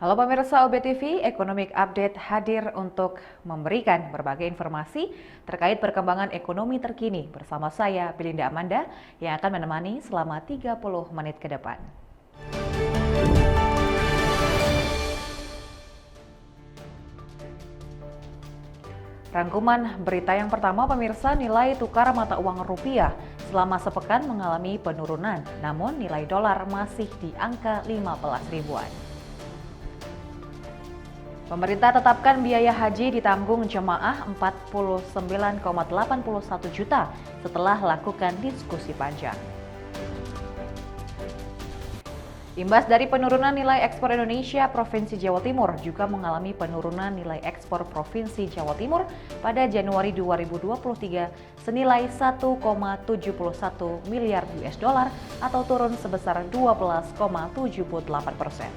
Halo pemirsa OB TV, Economic Update hadir untuk memberikan berbagai informasi terkait perkembangan ekonomi terkini bersama saya, Belinda Amanda, yang akan menemani selama 30 menit ke depan. Rangkuman berita yang pertama, pemirsa, nilai tukar mata uang rupiah selama sepekan mengalami penurunan, namun nilai dolar masih di angka 15 ribuan. Pemerintah tetapkan biaya haji ditanggung jemaah 49,81 juta setelah lakukan diskusi panjang. Imbas dari penurunan nilai ekspor Indonesia, Provinsi Jawa Timur juga mengalami penurunan nilai ekspor Provinsi Jawa Timur pada Januari 2023 senilai 1,71 miliar US dollar atau turun sebesar 12,78%.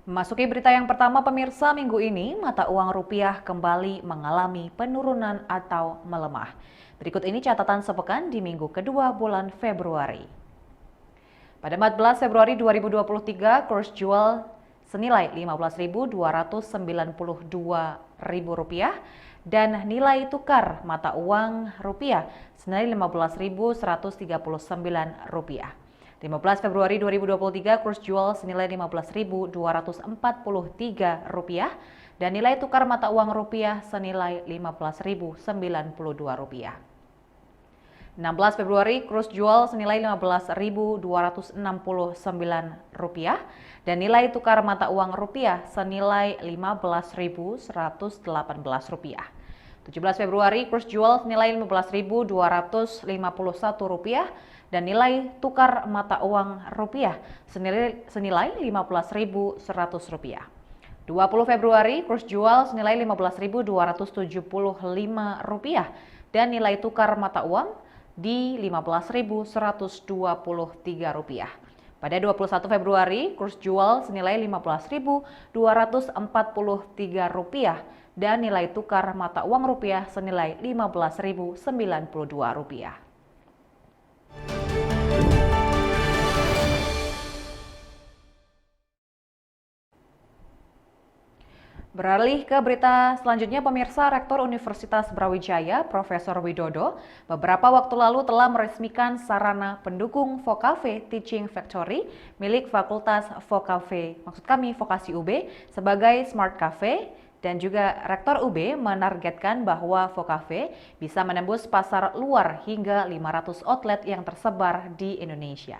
Memasuki berita yang pertama, pemirsa, minggu ini mata uang rupiah kembali mengalami penurunan atau melemah. Berikut ini catatan sepekan di minggu kedua bulan Februari. Pada 14 Februari 2023, kurs jual senilai Rp15.292 dan nilai tukar mata uang rupiah senilai Rp15.139. 15 Februari 2023, kurs jual senilai Rp15.243 dan nilai tukar mata uang rupiah senilai Rp15.092. 16 Februari, kurs jual senilai Rp15.269 dan nilai tukar mata uang rupiah senilai Rp15.118. 17 Februari, kurs jual senilai Rp15.251 dan nilai tukar mata uang rupiah senilai Rp15.100. 20 Februari, kurs jual senilai Rp15.275 dan nilai tukar mata uang di Rp15.123. Pada 21 Februari, kurs jual senilai Rp15.243 dan nilai tukar mata uang rupiah senilai Rp15.092. Beralih ke berita selanjutnya, pemirsa, Rektor Universitas Brawijaya, Profesor Widodo, beberapa waktu lalu telah meresmikan sarana pendukung Vokave Teaching Factory milik Fakultas Vokave, maksud kami Vokasi UB, sebagai Smart Cafe, dan juga Rektor UB menargetkan bahwa Vokave bisa menembus pasar luar hingga 500 outlet yang tersebar di Indonesia.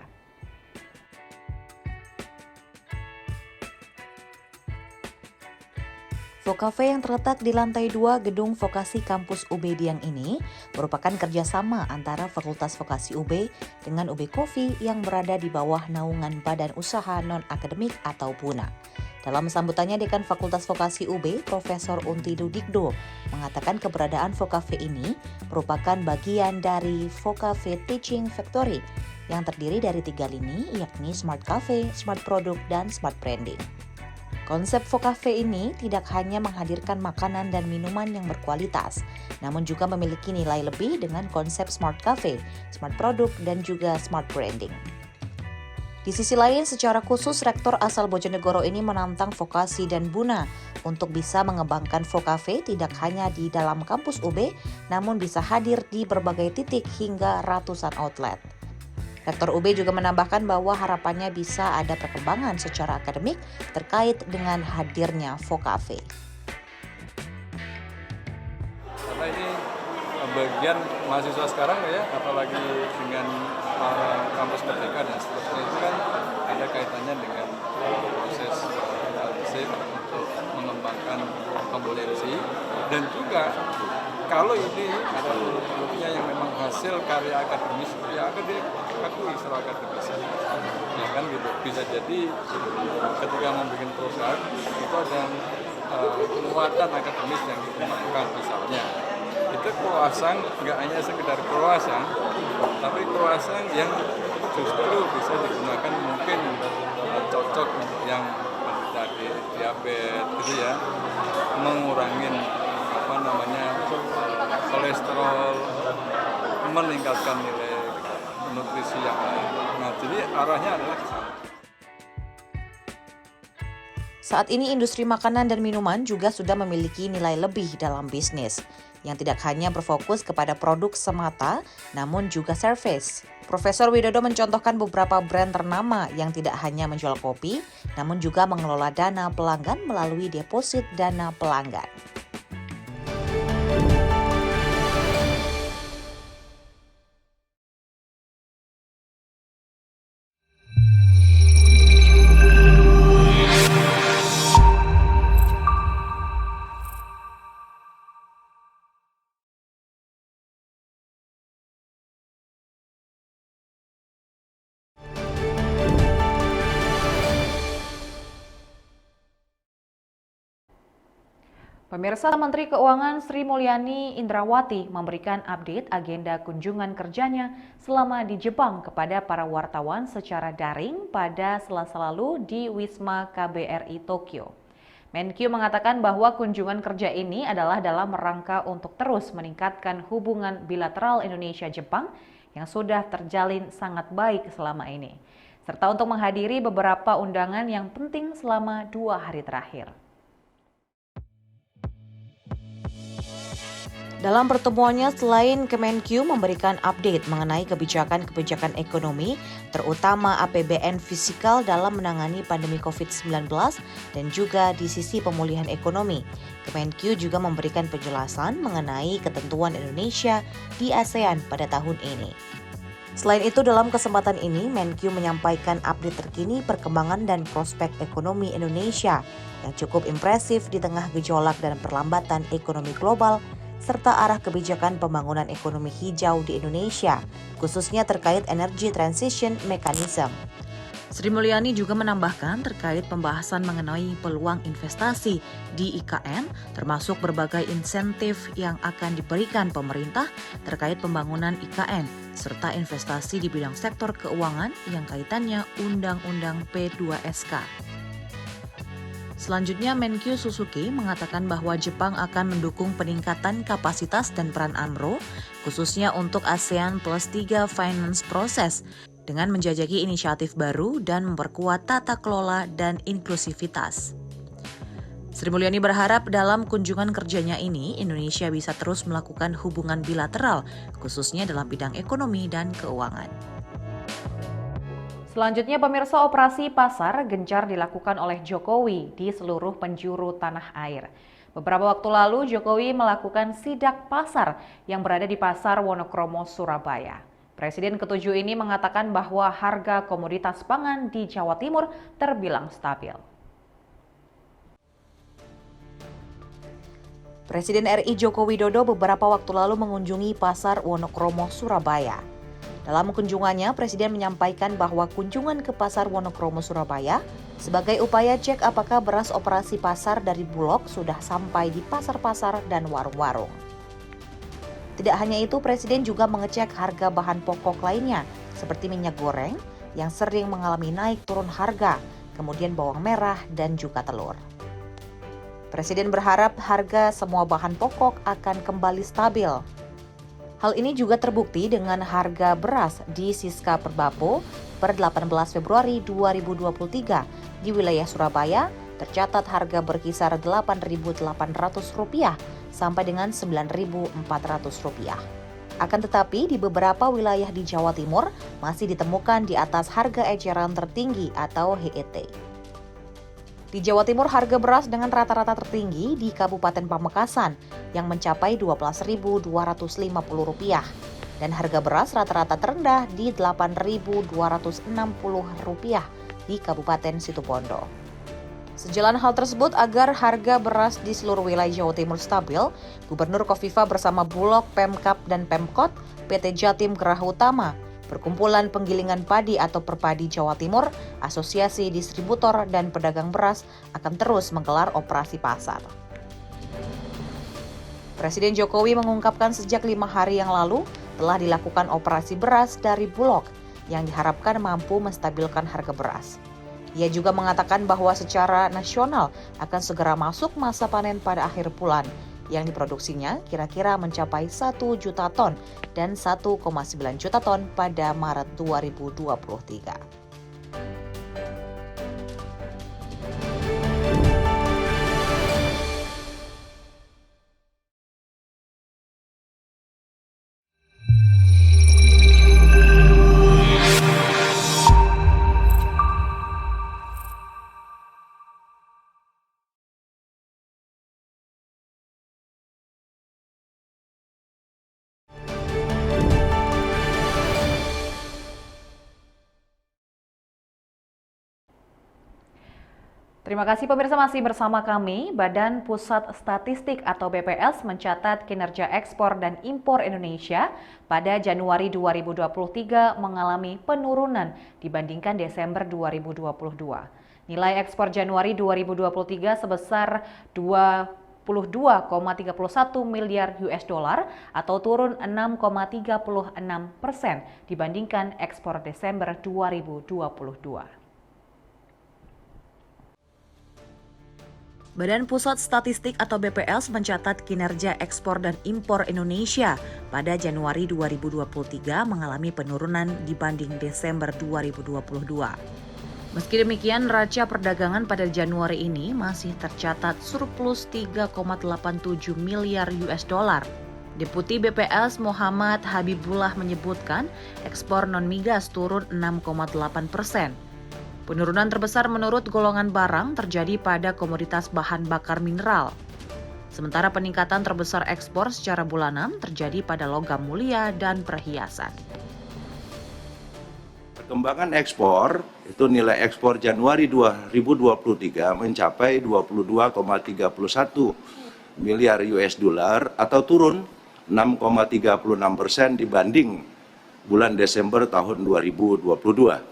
Vokave yang terletak di lantai 2 gedung Vokasi Kampus UB Diang ini merupakan kerjasama antara Fakultas Vokasi UB dengan UB Coffee yang berada di bawah naungan Badan Usaha Non-Akademik atau BUNA. Dalam sambutannya, Dekan Fakultas Vokasi UB, Profesor Unti Dudikdo, mengatakan keberadaan Vokave ini merupakan bagian dari Vokave Teaching Factory yang terdiri dari 3 lini, yakni Smart Cafe, Smart Product, dan Smart Branding. Konsep Vokave ini tidak hanya menghadirkan makanan dan minuman yang berkualitas, namun juga memiliki nilai lebih dengan konsep Smart Cafe, Smart Product, dan juga Smart Branding. Di sisi lain, secara khusus Rektor asal Bojonegoro ini menantang Vokasi dan BUNA untuk bisa mengembangkan Vokave tidak hanya di dalam kampus UB, namun bisa hadir di berbagai titik hingga ratusan outlet. Rektor UB juga menambahkan bahwa harapannya bisa ada perkembangan secara akademik terkait dengan hadirnya Vokave. Karena ini bagian mahasiswa sekarang ya, apalagi dengan kampus merdeka dan seterusnya, itu kan ada kaitannya dengan proses untuk mengembangkan kompetensi, dan juga kalau ini ada produk-produknya yang memang hasil karya akademis, ya akan diakui secara akademis. Ya kan gitu. Bisa jadi ketika membuat produk itu ada kekuatan akademis yang dikembangkan, misalnya itu croissant nggak hanya sekedar croissant, tapi croissant yang justru bisa digunakan mungkin cocok untuk yang menderita diabetes gitu ya, mengurangi kolesterol, meningkatkan nilai nutrisi yang lain. Nah, jadi arahnya adalah ke sana. Saat ini industri makanan dan minuman juga sudah memiliki nilai lebih dalam bisnis, yang tidak hanya berfokus kepada produk semata, namun juga service. Profesor Widodo mencontohkan beberapa brand ternama yang tidak hanya menjual kopi, namun juga mengelola dana pelanggan melalui deposit dana pelanggan. Pemirsa, Menteri Keuangan Sri Mulyani Indrawati memberikan update agenda kunjungan kerjanya selama di Jepang kepada para wartawan secara daring pada Selasa lalu di Wisma KBRI Tokyo. Menkyu mengatakan bahwa kunjungan kerja ini adalah dalam rangka untuk terus meningkatkan hubungan bilateral Indonesia-Jepang yang sudah terjalin sangat baik selama ini, serta untuk menghadiri beberapa undangan yang penting selama 2 hari terakhir. Dalam pertemuannya, selain Kemenkyu memberikan update mengenai kebijakan-kebijakan ekonomi, terutama APBN fiskal dalam menangani pandemi COVID-19 dan juga di sisi pemulihan ekonomi, Kemenkyu juga memberikan penjelasan mengenai ketentuan Indonesia di ASEAN pada tahun ini. Selain itu, dalam kesempatan ini, Menkyu menyampaikan update terkini perkembangan dan prospek ekonomi Indonesia yang cukup impresif di tengah gejolak dan perlambatan ekonomi global, serta arah kebijakan pembangunan ekonomi hijau di Indonesia, khususnya terkait Energy Transition Mechanism. Sri Mulyani juga menambahkan terkait pembahasan mengenai peluang investasi di IKN, termasuk berbagai insentif yang akan diberikan pemerintah terkait pembangunan IKN, serta investasi di bidang sektor keuangan yang kaitannya Undang-Undang P2SK. Selanjutnya, Menkyu Suzuki mengatakan bahwa Jepang akan mendukung peningkatan kapasitas dan peran AMRO, khususnya untuk ASEAN Plus 3 Finance Process, dengan menjajaki inisiatif baru dan memperkuat tata kelola dan inklusivitas. Sri Mulyani berharap dalam kunjungan kerjanya ini, Indonesia bisa terus melakukan hubungan bilateral, khususnya dalam bidang ekonomi dan keuangan. Selanjutnya, pemirsa, operasi pasar gencar dilakukan oleh Jokowi di seluruh penjuru tanah air. Beberapa waktu lalu, Jokowi melakukan sidak pasar yang berada di Pasar Wonokromo, Surabaya. Presiden ke-7 ini mengatakan bahwa harga komoditas pangan di Jawa Timur terbilang stabil. Presiden RI Joko Widodo beberapa waktu lalu mengunjungi Pasar Wonokromo, Surabaya. Dalam kunjungannya, Presiden menyampaikan bahwa kunjungan ke Pasar Wonokromo, Surabaya sebagai upaya cek apakah beras operasi pasar dari Bulog sudah sampai di pasar-pasar dan warung-warung. Tidak hanya itu, Presiden juga mengecek harga bahan pokok lainnya, seperti minyak goreng yang sering mengalami naik turun harga, kemudian bawang merah dan juga telur. Presiden berharap harga semua bahan pokok akan kembali stabil. Hal ini juga terbukti dengan harga beras di Siska Perbapo per 18 Februari 2023 di wilayah Surabaya tercatat harga berkisar Rp8.800 sampai dengan Rp9.400. Akan tetapi di beberapa wilayah di Jawa Timur masih ditemukan di atas harga eceran tertinggi atau HET. Di Jawa Timur, harga beras dengan rata-rata tertinggi di Kabupaten Pamekasan yang mencapai Rp12.250 dan harga beras rata-rata terendah di Rp8.260 di Kabupaten Situbondo. Sejalan hal tersebut, agar harga beras di seluruh wilayah Jawa Timur stabil, Gubernur Kofifa bersama Bulog, Pemkab, dan Pemkot, PT Jatim Geraha Utama, Perkumpulan Penggilingan Padi atau Perpadi Jawa Timur, Asosiasi Distributor dan Pedagang Beras akan terus menggelar operasi pasar. Presiden Jokowi mengungkapkan sejak 5 hari yang lalu telah dilakukan operasi beras dari Bulog yang diharapkan mampu menstabilkan harga beras. Ia juga mengatakan bahwa secara nasional akan segera masuk masa panen pada akhir bulan yang diproduksinya kira-kira mencapai 1 juta ton dan 1,9 juta ton pada Maret 2023. Terima kasih pemirsa masih bersama kami. Badan Pusat Statistik atau BPS mencatat kinerja ekspor dan impor Indonesia pada Januari 2023 mengalami penurunan dibandingkan Desember 2022. Nilai ekspor Januari 2023 sebesar 22,31 miliar US dollar atau turun 6,36% dibandingkan ekspor Desember 2022. Badan Pusat Statistik atau BPS mencatat kinerja ekspor dan impor Indonesia pada Januari 2023 mengalami penurunan dibanding Desember 2022. Meski demikian, neraca perdagangan pada Januari ini masih tercatat surplus 3,87 miliar US dollar. Deputi BPS Muhammad Habibullah menyebutkan ekspor non-migas turun 6,8%. Penurunan terbesar menurut golongan barang terjadi pada komoditas bahan bakar mineral. Sementara peningkatan terbesar ekspor secara bulanan terjadi pada logam mulia dan perhiasan. Perkembangan ekspor, itu nilai ekspor Januari 2023 mencapai 22,31 miliar US dollar atau turun 6,36% dibanding bulan Desember tahun 2022.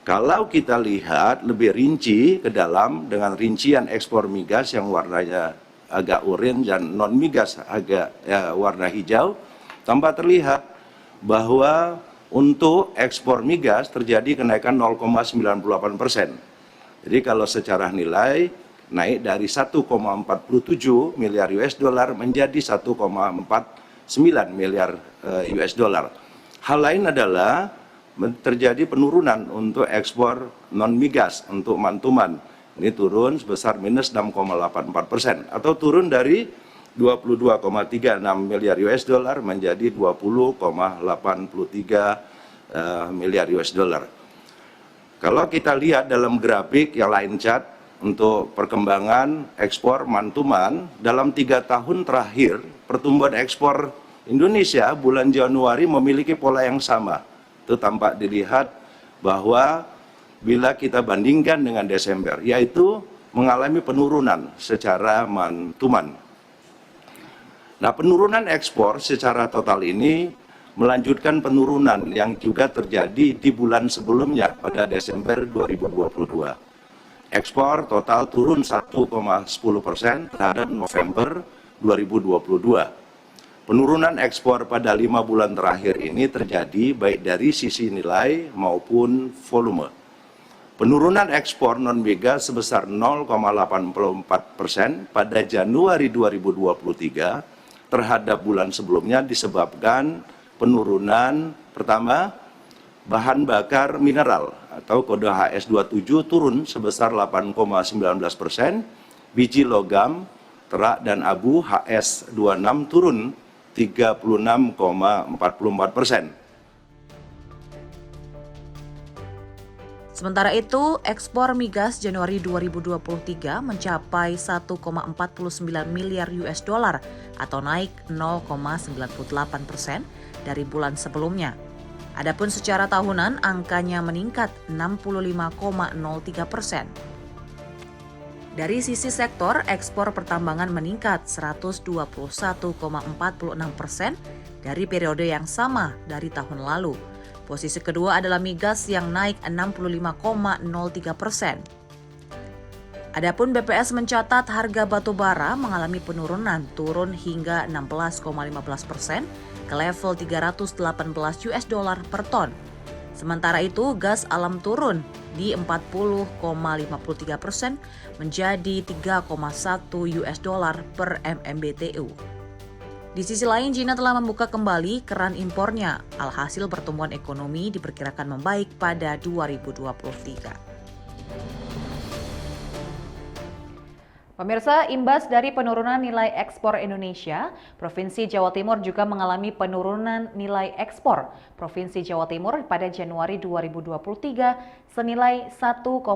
Kalau kita lihat lebih rinci ke dalam dengan rincian ekspor migas yang warnanya agak oranye dan non migas agak warna hijau, tampak terlihat bahwa untuk ekspor migas terjadi kenaikan 0,98%. Jadi kalau secara nilai naik dari 1,47 miliar US dollar menjadi 1,49 miliar US dollar. Hal lain adalah terjadi penurunan untuk ekspor non-migas untuk mantuman. Ini turun sebesar minus 6,84% atau turun dari 22,36 miliar US dollar menjadi 20,83 miliar US dollar. Kalau kita lihat dalam grafik yang lain chart untuk perkembangan ekspor mantuman dalam 3 tahun terakhir, pertumbuhan ekspor Indonesia bulan Januari memiliki pola yang sama. Itu tampak dilihat bahwa bila kita bandingkan dengan Desember, yaitu mengalami penurunan secara mantuman. Nah, penurunan ekspor secara total ini melanjutkan penurunan yang juga terjadi di bulan sebelumnya pada Desember 2022. Ekspor total turun 1,10% terhadap November 2022. Penurunan ekspor pada 5 bulan terakhir ini terjadi baik dari sisi nilai maupun volume. Penurunan ekspor non-migas sebesar 0,84% pada Januari 2023 terhadap bulan sebelumnya disebabkan penurunan pertama bahan bakar mineral atau kode HS27 turun sebesar 8,19%, biji logam, terak dan abu HS26 turun 36,44%. Sementara itu, ekspor migas Januari 2023 mencapai 1,49 miliar US dollar atau naik 0,98% dari bulan sebelumnya. Adapun secara tahunan angkanya meningkat 65,03%. Dari sisi sektor, ekspor pertambangan meningkat 121,46% dari periode yang sama dari tahun lalu. Posisi kedua adalah migas yang naik 65,03%. Adapun BPS mencatat harga batu bara mengalami penurunan turun hingga 16,15% ke level 318 US dollar per ton. Sementara itu, gas alam turun di 40,53% menjadi 3,1 US dollar per MMBTU. Di sisi lain, China telah membuka kembali keran impornya. Alhasil pertumbuhan ekonomi diperkirakan membaik pada 2023. Pemirsa, imbas dari penurunan nilai ekspor Indonesia, Provinsi Jawa Timur juga mengalami penurunan nilai ekspor. Provinsi Jawa Timur pada Januari 2023 senilai 1,71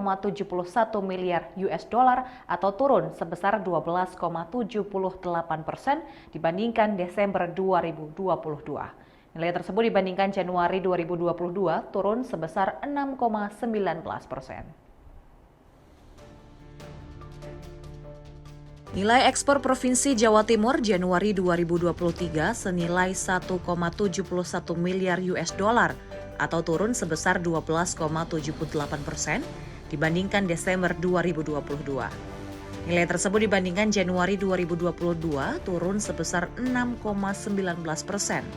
miliar US dollar atau turun sebesar 12,78% dibandingkan Desember 2022. Nilai tersebut dibandingkan Januari 2022 turun sebesar 6,19%. Nilai ekspor Provinsi Jawa Timur Januari 2023 senilai 1,71 miliar US dollar atau turun sebesar 12,78% dibandingkan Desember 2022. Nilai tersebut dibandingkan Januari 2022 turun sebesar 6,19%.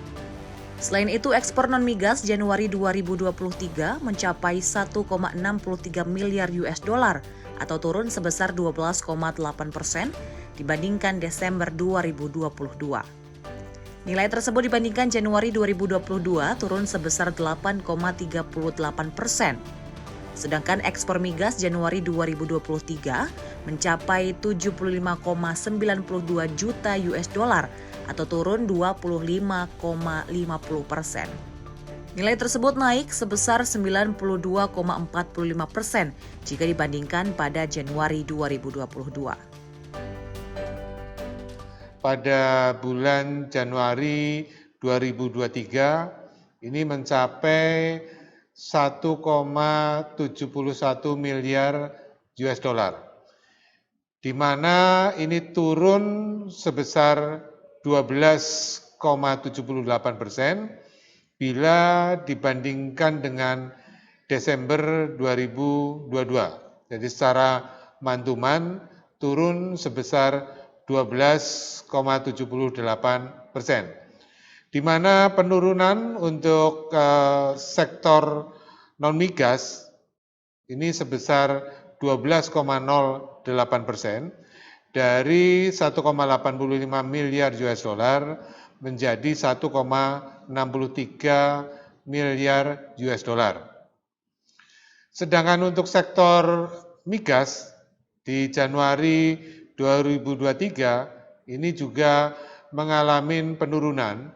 Selain itu, ekspor non-migas Januari 2023 mencapai 1,63 miliar US dollar atau turun sebesar 12,8% dibandingkan Desember 2022. Nilai tersebut dibandingkan Januari 2022 turun sebesar 8,38%. Sedangkan ekspor migas Januari 2023 mencapai 75,92 juta US dollar atau turun 25,50%. Nilai tersebut naik sebesar 92,45% jika dibandingkan pada Januari 2022. Pada bulan Januari 2023 ini mencapai 1,71 miliar US dollar, di mana ini turun sebesar 12,78% bila dibandingkan dengan Desember 2022. Jadi secara mantuman turun sebesar 12,78%. Di mana penurunan untuk sektor non-migas ini sebesar 12,08% dari 1,85 miliar US dollar menjadi 1,63 miliar US dollar. Sedangkan untuk sektor migas di Januari 2023 ini juga mengalami penurunan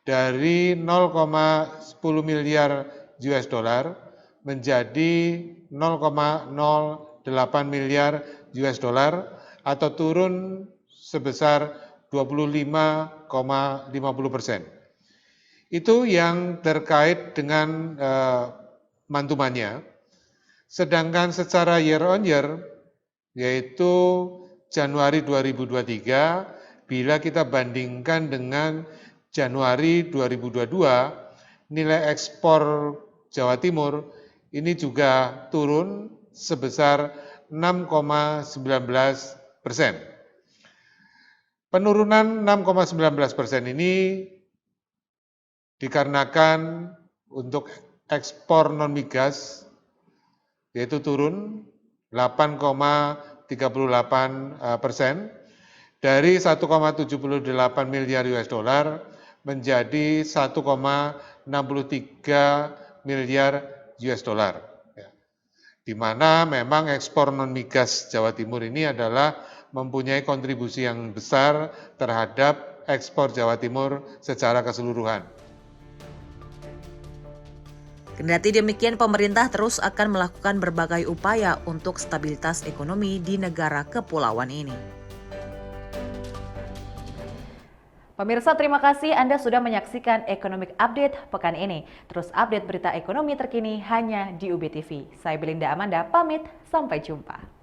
dari 0,10 miliar US dollar menjadi 0,08 miliar US dollar atau turun sebesar 25,50%. Itu yang terkait dengan mantumannya. Sedangkan secara year on year, yaitu Januari 2023, bila kita bandingkan dengan Januari 2022, nilai ekspor Jawa Timur ini juga turun sebesar 6,19%. Penurunan 6,19% ini dikarenakan untuk ekspor non-migas yaitu turun 8,38% dari 1,78 miliar US dollar menjadi 1,63 miliar US dollar. Di mana memang ekspor non-migas Jawa Timur ini adalah mempunyai kontribusi yang besar terhadap ekspor Jawa Timur secara keseluruhan. Kendati demikian, pemerintah terus akan melakukan berbagai upaya untuk stabilitas ekonomi di negara kepulauan ini. Pemirsa, terima kasih Anda sudah menyaksikan Economic Update pekan ini. Terus update berita ekonomi terkini hanya di UB TV. Saya Belinda Amanda, pamit, sampai jumpa.